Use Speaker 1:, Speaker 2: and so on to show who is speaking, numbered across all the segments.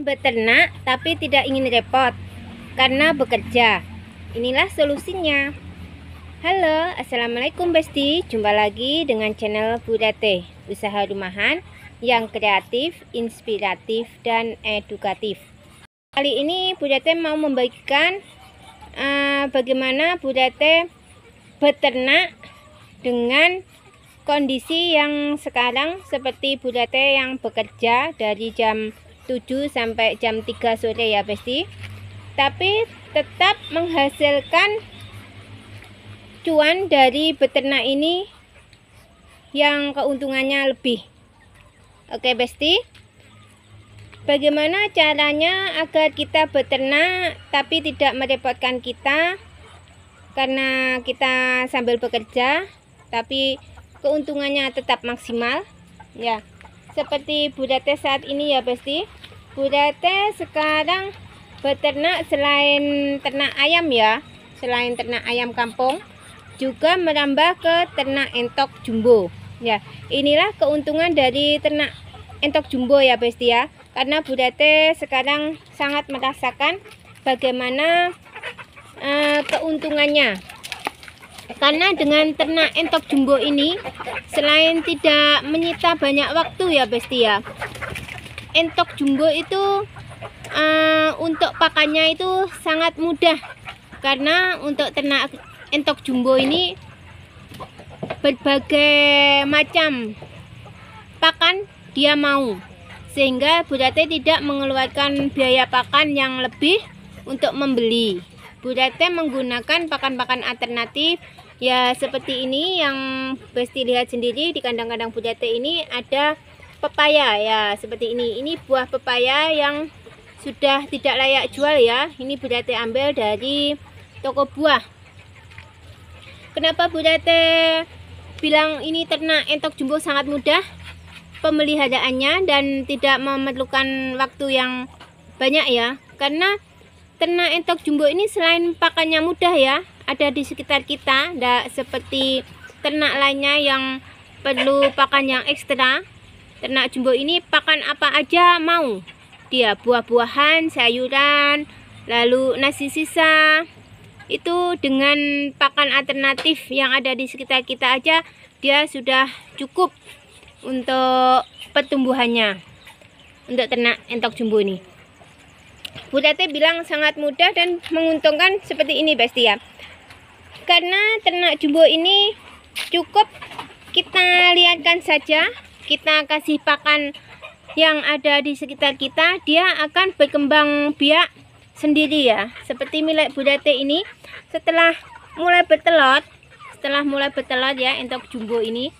Speaker 1: beternak tapi tidak ingin repot karena bekerja. Inilah solusinya. Halo, assalamualaikum Besti. Jumpa lagi dengan channel Budate, usaha rumahan yang kreatif, inspiratif, dan edukatif. Kali ini Budate mau membagikan bagaimana Budate beternak dengan kondisi yang sekarang, seperti Budate yang bekerja dari jam 7 sampai jam 3 sore ya Besti, tapi tetap menghasilkan cuan dari beternak ini yang keuntungannya lebih. Oke Besti, bagaimana caranya agar kita beternak tapi tidak merepotkan kita, karena kita sambil bekerja tapi keuntungannya tetap maksimal ya. Seperti Budate saat ini ya Besti, Budate sekarang beternak selain ternak ayam ya, selain ternak ayam kampung, juga merambah ke ternak entok jumbo ya. Inilah keuntungan dari ternak entok jumbo ya Besti ya, karena Budate sekarang sangat merasakan bagaimana keuntungannya. Karena dengan ternak entok jumbo ini, selain tidak menyita banyak waktu ya Besti ya, entok jumbo itu untuk pakannya itu sangat mudah. Karena untuk ternak entok jumbo ini berbagai macam pakan dia mau, sehingga Budate tidak mengeluarkan biaya pakan yang lebih untuk membeli. Budate menggunakan pakan-pakan alternatif ya, seperti ini yang Besti lihat sendiri. Di kandang-kandang Budate ini ada pepaya ya, seperti ini. Ini buah pepaya yang sudah tidak layak jual ya. Ini Budate ambil dari toko buah. Kenapa Budate bilang ini ternak entok jumbo sangat mudah pemeliharaannya dan tidak memerlukan waktu yang banyak ya? Karena ternak entok jumbo ini selain pakannya mudah ya, ada di sekitar kita, tidak seperti ternak lainnya yang perlu pakan yang ekstra. Ternak jumbo ini pakan apa aja mau dia, buah-buahan, sayuran, lalu nasi sisa. Itu dengan pakan alternatif yang ada di sekitar kita aja, dia sudah cukup untuk pertumbuhannya untuk ternak entok jumbo ini. Budate bilang sangat mudah dan menguntungkan seperti ini Besti ya. Karena ternak jumbo ini cukup kita lihatkan saja, kita kasih pakan yang ada di sekitar kita, dia akan berkembang biak sendiri ya. Seperti milik Budate ini, setelah mulai bertelur ya entok jumbo ini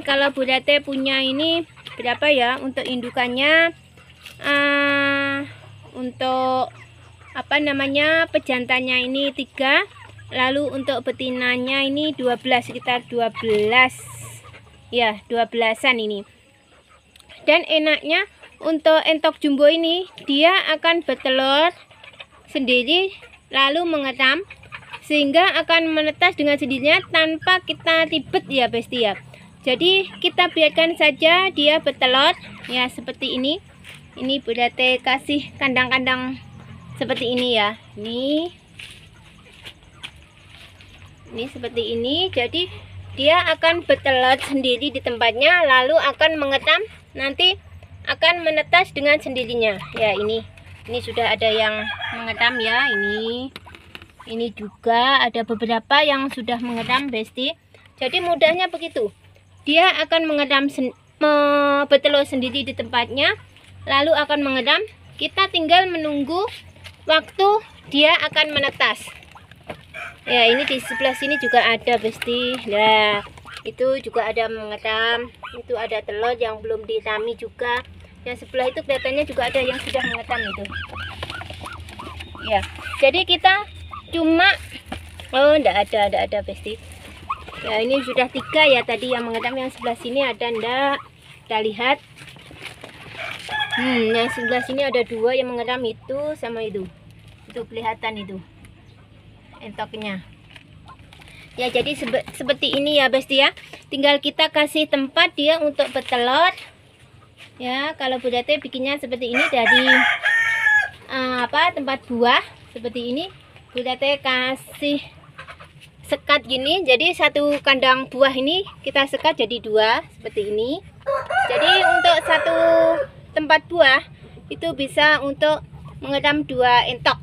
Speaker 1: kalau Budate punya ini berapa ya untuk indukannya, untuk apa namanya, pejantannya ini 3, lalu untuk betinanya ini 12, sekitar 12 ya, 12-an ini. Dan enaknya untuk entok jumbo ini, dia akan bertelur sendiri lalu mengeram, sehingga akan menetas dengan sendirinya tanpa kita ribet ya Besti ya. Jadi kita biarkan saja dia bertelur ya, seperti ini. Ini Budate kasih kandang-kandang seperti ini ya. Ini seperti ini. Jadi dia akan bertelur sendiri di tempatnya, lalu akan mengeram, nanti akan menetas dengan sendirinya ya. Ini sudah ada yang mengeram ya. Ini juga ada beberapa yang sudah mengeram Besti. Jadi mudahnya begitu, dia akan mengeram bertelur sendiri di tempatnya, lalu akan mengeram. Kita tinggal menunggu waktu dia akan menetas ya. Ini di sebelah sini juga ada Besti. Nah, itu juga ada mengeram. Itu ada telur yang belum dirami juga. Yang sebelah itu kelihatannya juga ada yang sudah mengeram itu ya. Jadi kita cuma enggak ada Besti ya. Ini sudah 3 ya tadi yang mengeram. Yang sebelah sini ada enggak, kita lihat. Yang sebelah sini ada 2 yang mengeram, itu sama itu kelihatan itu entoknya ya. Jadi seperti ini ya Besti ya, tinggal kita kasih tempat dia untuk bertelur ya. Kalau Budate bikinnya seperti ini dari tempat buah seperti ini. Bu Tete kasih sekat gini, jadi satu kandang buah ini kita sekat jadi 2 seperti ini. Jadi untuk satu tempat buah itu bisa untuk mengetam 2 entok.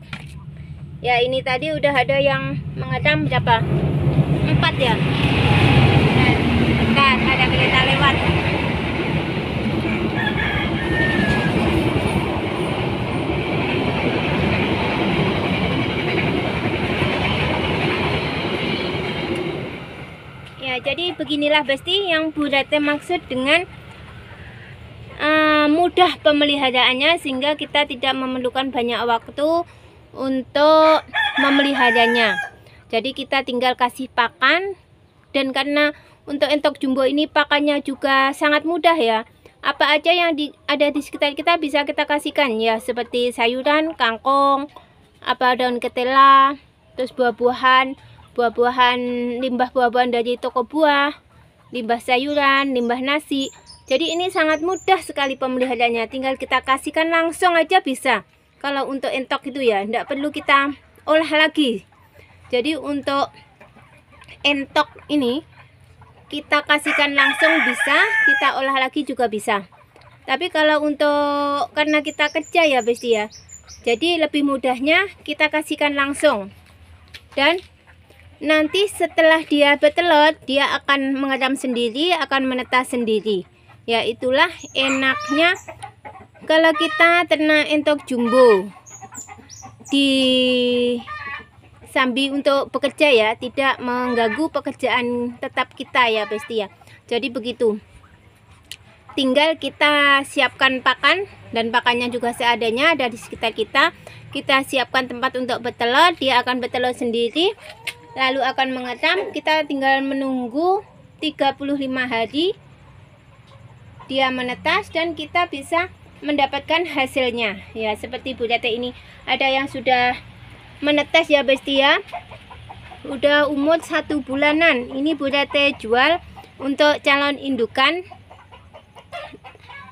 Speaker 1: Ya, ini tadi udah ada yang mengetam berapa? 4 ya. Bentar, ada kereta lewat. Ya, jadi beginilah Besti yang Bu Tete maksud dengan mudah pemeliharaannya, sehingga kita tidak memerlukan banyak waktu untuk memeliharanya. Jadi kita tinggal kasih pakan, dan karena untuk entok jumbo ini pakannya juga sangat mudah ya. Apa aja yang ada di sekitar kita bisa kita kasihkan ya, seperti sayuran, kangkung, daun ketela, terus buah-buahan, limbah buah-buahan dari toko buah, limbah sayuran, limbah nasi. Jadi ini sangat mudah sekali pemeliharaannya, tinggal kita kasihkan langsung aja bisa. Kalau untuk entok itu ya, tidak perlu kita olah lagi. Jadi untuk entok ini kita kasihkan langsung bisa, kita olah lagi juga bisa. Tapi kalau untuk, karena kita kerja ya Besti ya, jadi lebih mudahnya kita kasihkan langsung. Dan nanti setelah dia bertelur, dia akan mengeram sendiri, akan menetas sendiri. Ya, itulah enaknya kalau kita ternak entok jumbo di sambil untuk bekerja ya, tidak mengganggu pekerjaan tetap kita ya Besti ya. Jadi begitu, tinggal kita siapkan pakan, dan pakannya juga seadanya ada di sekitar kita. Kita siapkan tempat untuk bertelur, dia akan bertelur sendiri lalu akan mengetam. Kita tinggal menunggu 35 hari dia menetas dan kita bisa mendapatkan hasilnya ya. Seperti Bu Tete ini ada yang sudah menetas ya Besti ya, udah umur 1 bulanan. Ini Bu Tete jual untuk calon indukan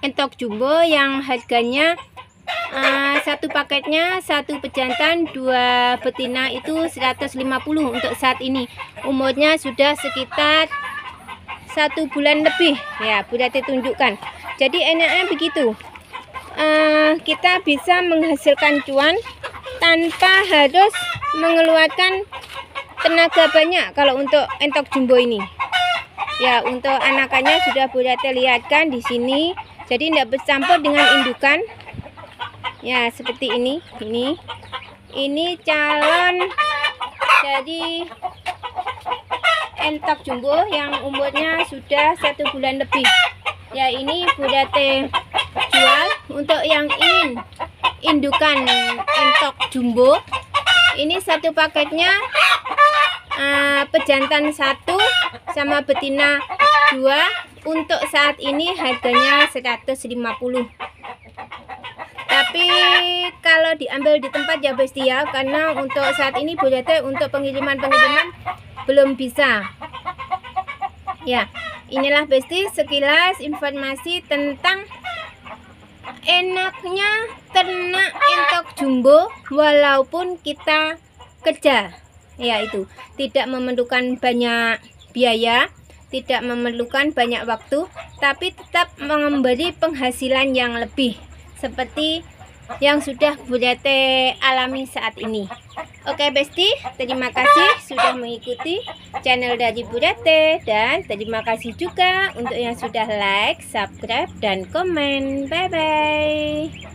Speaker 1: entok jumbo yang harganya satu paketnya, 1 pejantan 2 betina itu 150. Untuk saat ini umurnya sudah sekitar 1 bulan lebih ya, Bu Tete tunjukkan. Jadi enaknya begitu, kita bisa menghasilkan cuan tanpa harus mengeluarkan tenaga banyak. Kalau untuk entok jumbo ini ya, untuk anakannya sudah Bu Tete lihatkan di sini, jadi tidak bercampur dengan indukan ya, seperti ini. Ini calon dari entok jumbo yang umurnya sudah 1 bulan lebih ya. Ini Bu Tete jual untuk yang ingin indukan entok jumbo. Ini satu paketnya pejantan 1 sama betina 2. Untuk saat ini harganya 150. Tapi kalau diambil di tempat ya Besti ya, karena untuk saat ini Bu Tete untuk pengiriman belum bisa ya. Inilah Besti sekilas informasi tentang enaknya ternak entok jumbo walaupun kita kerja ya. Itu tidak memerlukan banyak biaya, tidak memerlukan banyak waktu, tapi tetap memberi penghasilan yang lebih seperti yang sudah Bu Tete alami saat ini. Oke Besti, terima kasih sudah mengikuti channel dari Bu Tete, dan terima kasih juga untuk yang sudah like, subscribe, dan komen. Bye bye.